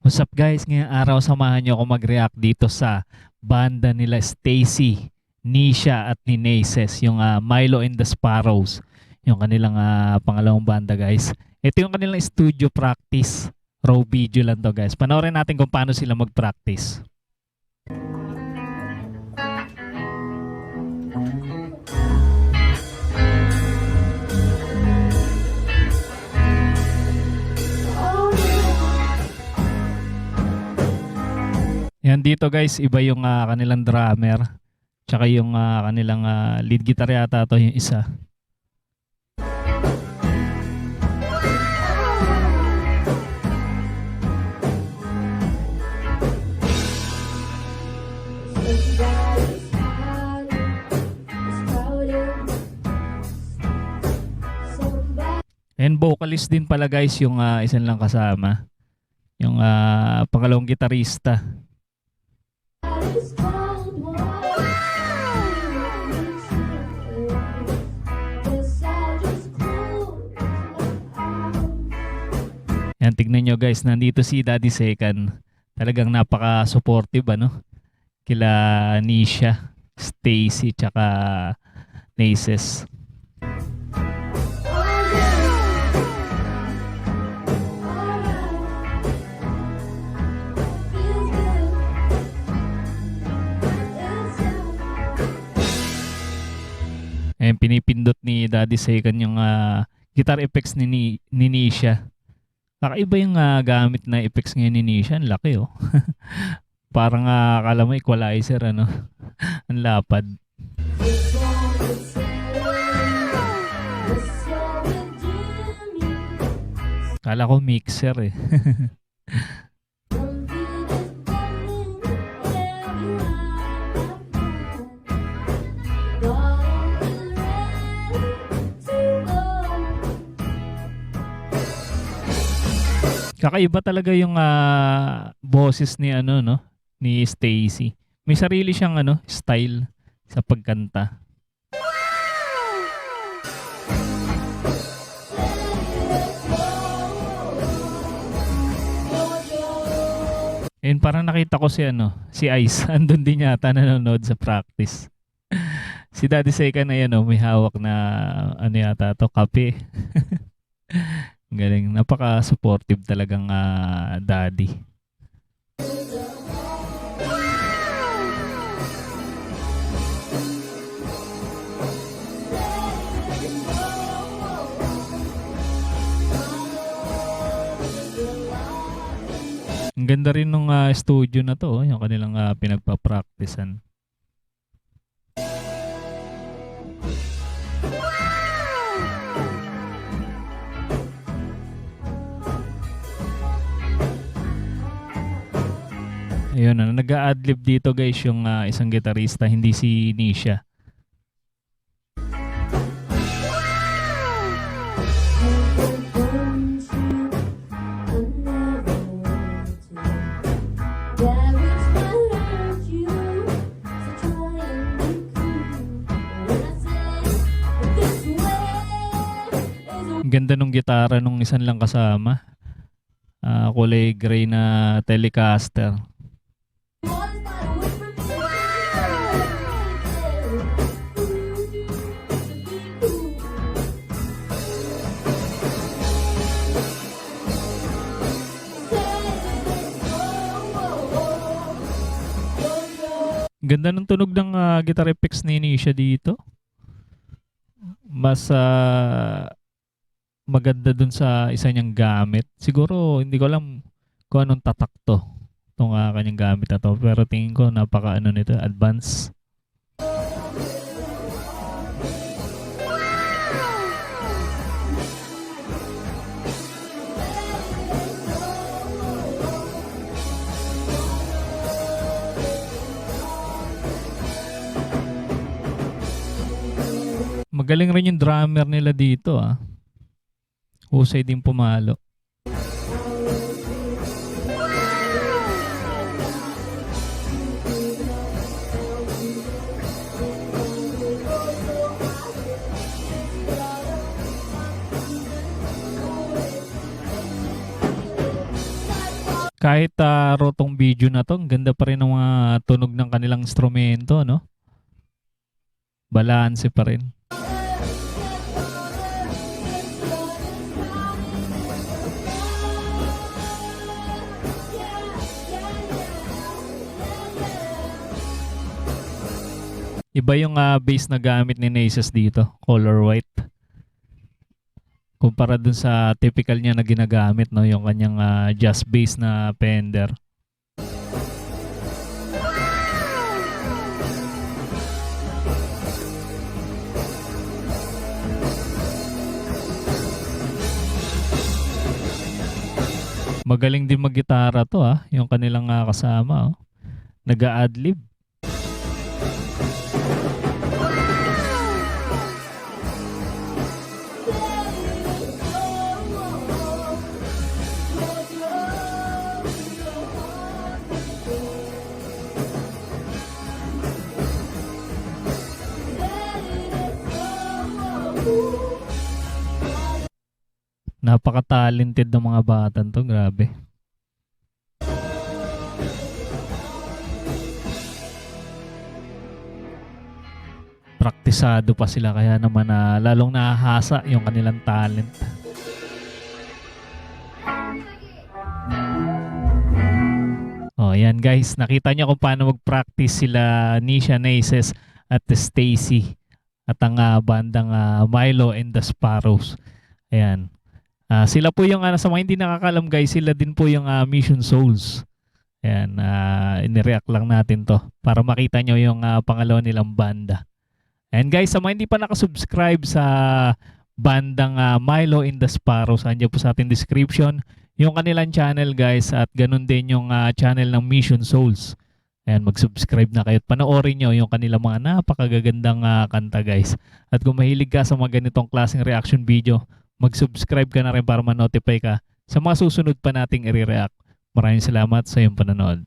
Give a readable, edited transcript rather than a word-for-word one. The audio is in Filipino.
What's up guys? Ngayong araw samahan niyo ako mag-react dito sa banda nila Stacy, Nisha at ni Naces, yung Milo and the Sparrows. Yung kanilang pangalawang banda guys. Ito yung kanilang studio practice. Raw video lang to guys. Panoorin natin kung paano sila mag-practice. Yan dito guys, iba yung kanilang drummer. Tsaka yung kanilang lead guitar yata to yung isa. And vocalist din pala guys yung isang lang kasama. Yung pangalawang gitarista. Yan, tignan nyo guys, nandito si Daddy Second. Talagang napaka-supportive kila Nisha, Stacy, tsaka Naces. Ayan, pinipindot ni Daddy Second yung guitar effects ni Nisha. Kakaiba yung gamit na effects ngayon ni Nisha. Ang laki oh. Parang akala mo equalizer Ang lapad. Kala ko mixer eh. Kakaiba talaga yung boses ni ni Stacy. May sarili siyang style sa pagkanta. And parang nakita ko si Ice. Andun din yata nanonood sa practice. Si Daddy Second na may hawak na yata to, kape. Galing, napaka-supportive talagang daddy. Ang ganda rin nung studio na to, yung kanilang pinagpa-practicean. Ayun nag-a-adlib dito guys yung isang gitarista, hindi si Nisha. Ganda nung gitara nung isang lang kasama. Kulay gray na Telecaster. Ganda ng tunog ng guitar effects ni Nisha dito. Mas maganda dun sa isa niyang gamit. Siguro hindi ko alam kung anong tatak to. Itong kanyang gamit na to. Pero tingin ko napaka nito, advance. Magaling rin yung drummer nila dito Husay din pumalo. Kahit raw tong video na 'to, ang ganda pa rin ng mga tunog ng kanilang instrumento, no? Balanse pa rin. Iba yung bass na gamit ni Naces dito, color white. Kumpara dun sa typical niya na ginagamit, no, yung kanyang jazz bass na Fender. Magaling din mag-gitara to, yung kanilang kasama, oh. Nag-a-adlib. Napaka-talented ng mga batan to, grabe. Praktisado pa sila kaya naman lalong nahahasa yung kanilang talent. Oh, yan guys, nakita niyo kung paano mag-practice sila Nisha, Naces at Stacy at ang bandang Milo and the Sparrows. Ayan. Sila po yung sa mga hindi nakakalam guys, sila din po yung Mission Souls. Ayan, inireact lang natin to para makita nyo yung pangalawa nilang banda. And guys, sa mga hindi pa nakasubscribe sa bandang Milo and the Sparrows, andyan po sa ating description yung kanilang channel guys, at ganun din yung channel ng Mission Souls. Ayan, mag-subscribe na kayo at panoorin nyo yung kanilang mga napakagagandang kanta guys. At kung mahilig ka sa mga ganitong klaseng reaction video, mag-subscribe ka na rin para ma-notify ka sa mga susunod pa nating i-react. Maraming salamat sa iyong panonood.